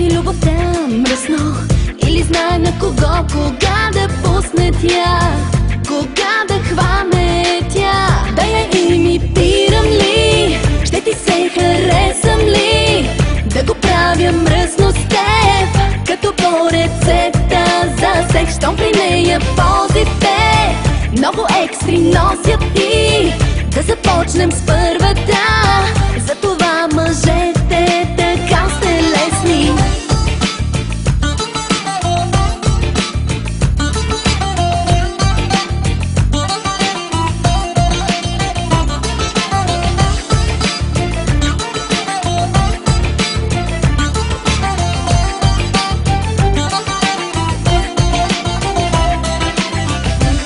прави любовта мръсно? Или знае на кого, кога да пусне тя, кога да хване тя? Да я имитирам ли? Ще ти се харесам ли? Да го правя мръсно с теб, като по рецепта за секс. Щом при нея позите много екстри носят и да започнем с първата. Затова мъжете така сте лесни.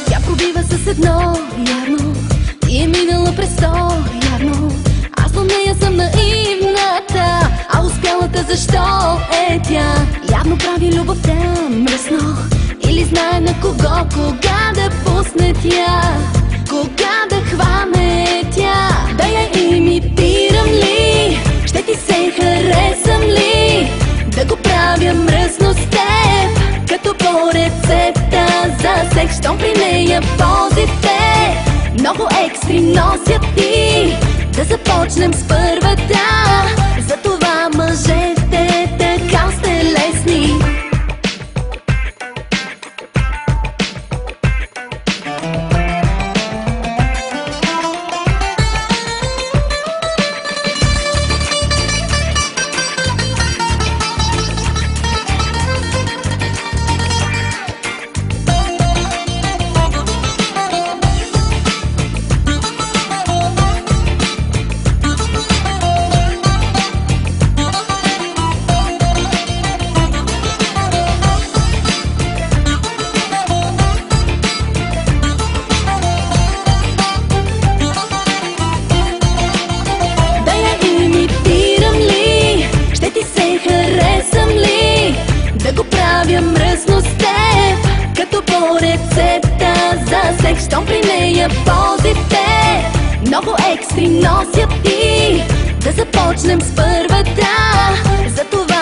Тя пробива с едно явно и е минала през то явно. Аз от нея съм наивната, а успялата защо е тя? Явно прави любовта мръсно. Или знае на кого, кога да пусне тя, кога да хване тя? Да я имитирам ли? Ще ти се харесам ли? Да го правя мръсно с теб, като по рецепта за секс. Щом при нея позите много екстри носят и да започнем с първата. Затова мъжете така сте лесни. Мръсно с теб, като по рецепта за секс. Щом при нея позите много екстри носят и да започнем с първата. Затова